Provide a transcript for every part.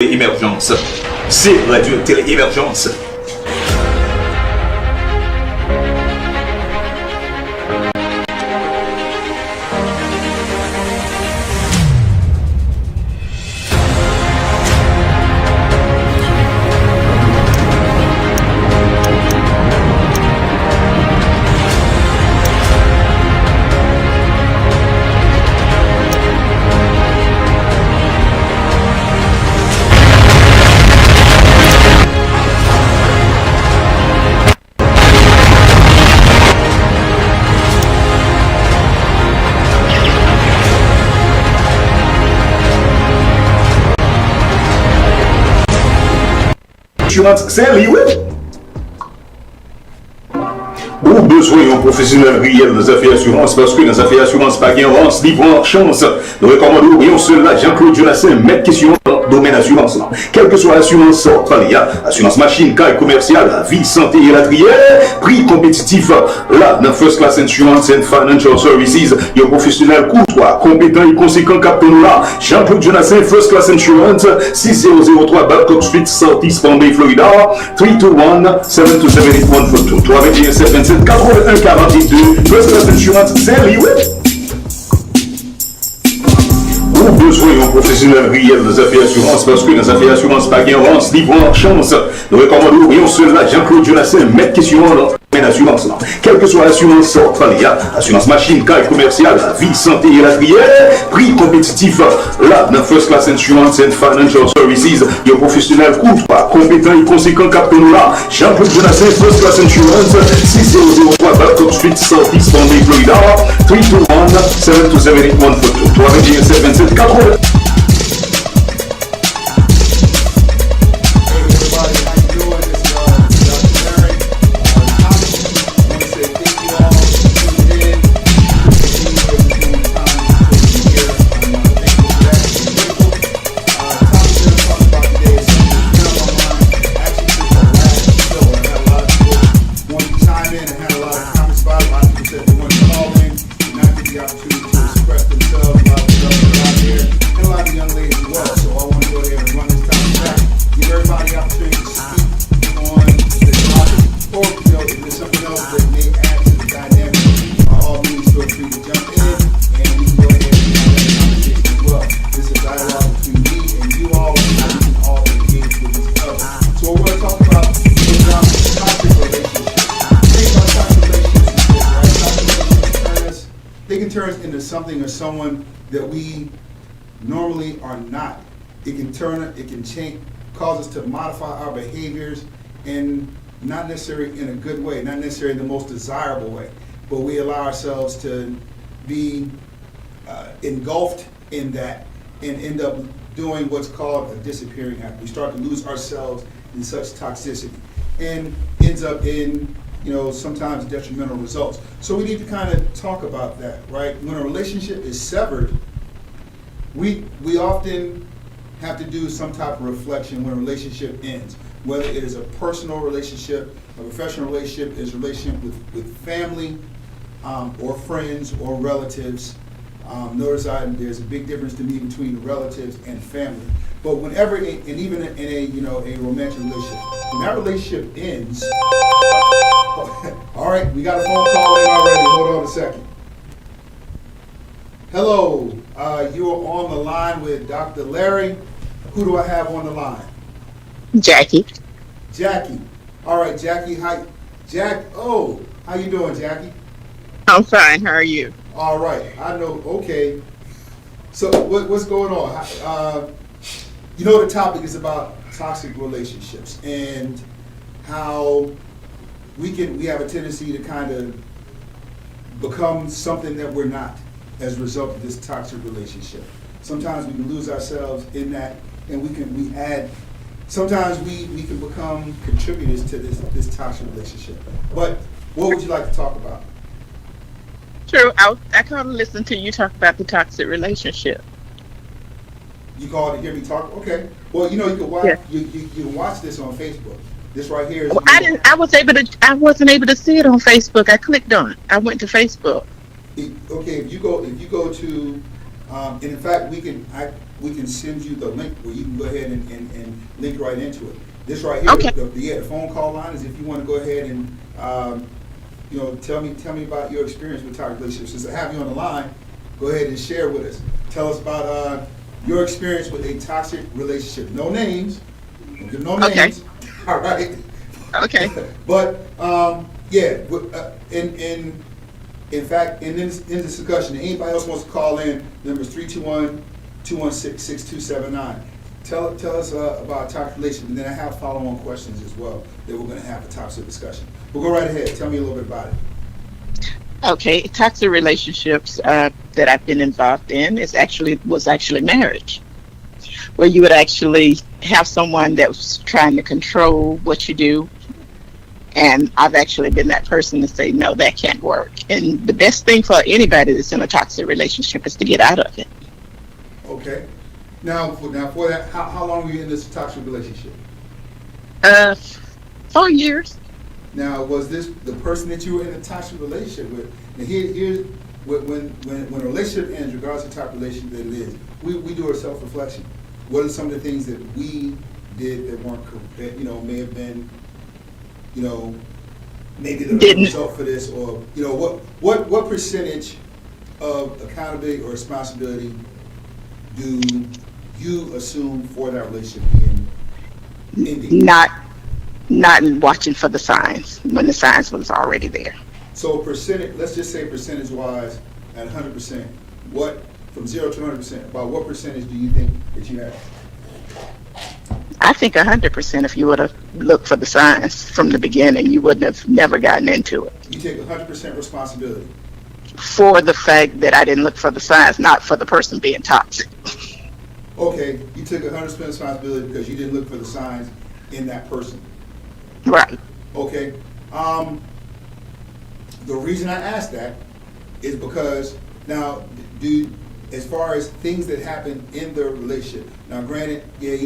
Émergence. C'est Radio Télé Émergence. C'est lui, oui. Ou besoin d'un professionnel réel dans les affaires d'assurance parce que dans les affaires d'assurance, pas de avance, ni pour chance. Nous recommandons un seul Jean-Claude Jonassin, maître question dans le domaine d'assurance. Quelle que soit l'assurance, assurance machine, caille commerciale, vie, santé et la trière, prix compétitif. Là, dans First Class Insurance and Financial Services, il y a un professionnel courtois, compétent et conséquent capteur là. Jean-Claude Jonassin, First Class Insurance, 6003 Babcock Street, Southeast Palm Bay, Florida, 321-727-8142. 321-727-8142. 8142, First Class Insurance, c'est lui, oui. Ou besoin d'un professionnel réel dans les affaires d'assurance parce que dans les affaires d'assurance, pas de avance, ni pour chance. Nous recommandons un seul Jean-Claude Jonassin, maître question dans le domaine d'assurance. Quelle que soit l'assurance, assurance machine, caille commerciale, vie, santé et la trière, prix compétitif. Là, dans First Class Insurance and Financial Services, il y a un professionnel courtois, compétent et conséquent capteur là. Jean-Claude Jonassin, First Class Insurance, 6003 Babcock Street, Southeast Palm Bay, Florida, 321-727-8142. 321-727-8142. Something or someone that we normally are not. It can change, cause us to modify our behaviors, and not necessarily in a good way, not necessarily the most desirable way, but we allow ourselves to be engulfed in that and end up doing what's called a disappearing act. We start to lose ourselves in such toxicity and ends up in sometimes detrimental results. So we need to kind of talk about that, right? When a relationship is severed, we often have to do some type of reflection when a relationship ends, whether it is a personal relationship, a professional relationship, is a relationship with family or friends or relatives. Notice there's a big difference to me between relatives and family. But whenever, and even in a romantic relationship, when that relationship ends, all right, we got a phone call in already. Hold on a second. Hello, you are on the line with Dr. Larry. Who do I have on the line? Jackie. Jackie. All right, Jackie. Hi, Jack. Oh, how you doing, Jackie? I'm fine. How are you? All right. I know. Okay. So what's going on? The topic is about toxic relationships and how we have a tendency to kind of become something that we're not as a result of this toxic relationship. Sometimes we can lose ourselves in that, and sometimes we can become contributors to this toxic relationship. But what would you like to talk about? True. I kind of listened to you talk about the toxic relationship. You called to hear me talk? Okay. Well, you can watch. Yeah. You can watch this on Facebook. This right here is. Well, I wasn't able to see it on Facebook. I clicked on it. I went to Facebook. Okay, if you go to, and in fact, we can send you the link where you can go ahead and link right into it. This right here, Okay. the phone call line is if you want to go ahead and, tell me about your experience with toxic relationships. Since I have you on the line, go ahead and share with us. Tell us about your experience with a toxic relationship. No names. Don't give no names. Okay. All right. Okay. But in fact, in this discussion, anybody else wants to call in, number is 321-216-6279. Tell us about toxic relationship, and then I have follow-on questions as well that we're going to have a toxic discussion. But go right ahead. Tell me a little bit about it. Okay. Toxic relationships that I've been involved in was actually marriage, where you would actually have someone that was trying to control what you do. And I've actually been that person to say, no, that can't work. And the best thing for anybody that's in a toxic relationship is to get out of it. Okay. Now for that, how long were you in this toxic relationship? 4 years. Now, was this the person that you were in a toxic relationship with? Now, here's when a relationship ends, regardless of the type of relationship that it is, we do a self-reflection. What are some of the things that we did that weren't correct, may have been, maybe the result for this, or, what percentage of accountability or responsibility do you assume for that relationship ending? Not watching for the signs when the signs was already there. So let's just say percentage-wise, at 100%, from 0 to 100%, about what percentage do you think that you have? I think 100%. If you would have looked for the signs from the beginning, you wouldn't have never gotten into it. You take 100% responsibility for the fact that I didn't look for the signs, not for the person being toxic. Okay, you took 100% responsibility because you didn't look for the signs in that person. Right. Okay. The reason I asked that is because now, as far as things that happen in the relationship. Now, granted, did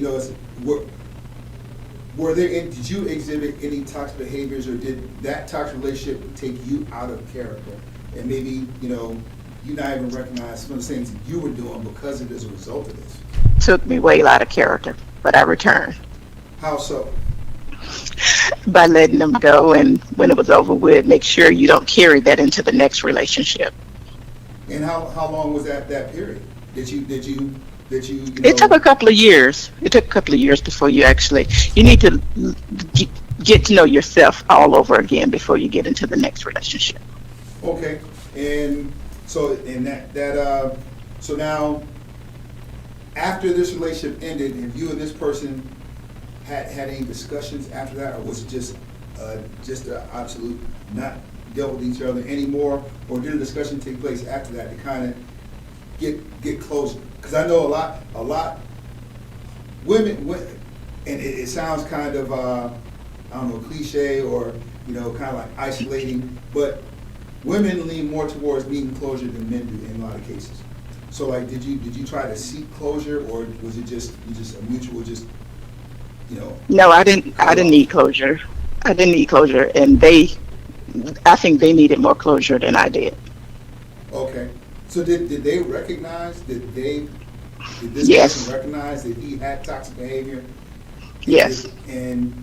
you exhibit any toxic behaviors, or did that toxic relationship take you out of character? And maybe, you not even recognize some of the things that you were doing because of as a result of this. Took me way out of character, but I returned. How so? By letting them go, and when it was over with, make sure you don't carry that into the next relationship. And how long was that period? Did you It took a couple of years. It took a couple of years before you need to get to know yourself all over again before you get into the next relationship. Okay. And so so now after this relationship ended, have you and this person had any discussions after that, or was it just an absolute not dealt with each other anymore, or did a discussion take place after that to kind of get closer? Because I know a lot women, and it sounds kind of cliche or kind of like isolating, but women lean more towards needing closure than men do in a lot of cases. So like, did you try to seek closure, or was it just a mutual No, I didn't need closure. I didn't need closure, and I think they needed more closure than I did. Okay. So did they recognize, did this Yes. person recognize that he had toxic behavior? Yes. And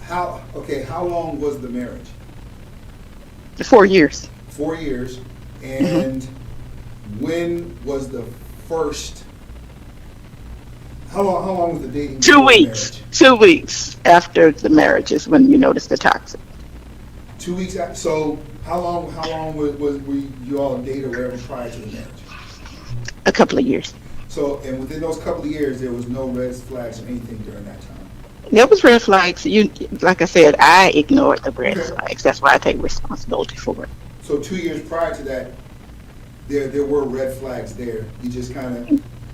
how long was the marriage? 4 years. 4 years. And when was the first, how long was the dating? 2 weeks. 2 weeks after the marriage is when you notice the toxic. 2 weeks after. So how long were you all dated or whatever prior to the marriage? A couple of years. So, and within those couple of years, there was no red flags or anything during that time? There was red flags. Like I said, I ignored the red flags. That's why I take responsibility for it. So 2 years prior to that, there were red flags there. You just kind of,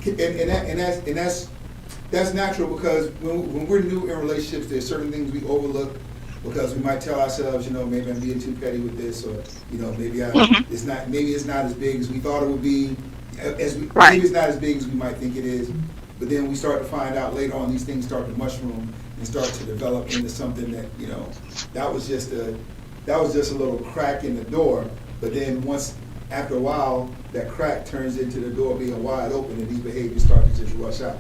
and that's natural, because when we're new in relationships, there's certain things we overlook because we might tell ourselves, maybe I'm being too petty with this, or maybe it's not as big as we thought it would be. Maybe it's not as big as we might think it is. But then we start to find out later on, these things start to mushroom and start to develop into something that that was just a little crack in the door. But then once after a while, that crack turns into the door being wide open and these behaviors start to just rush out.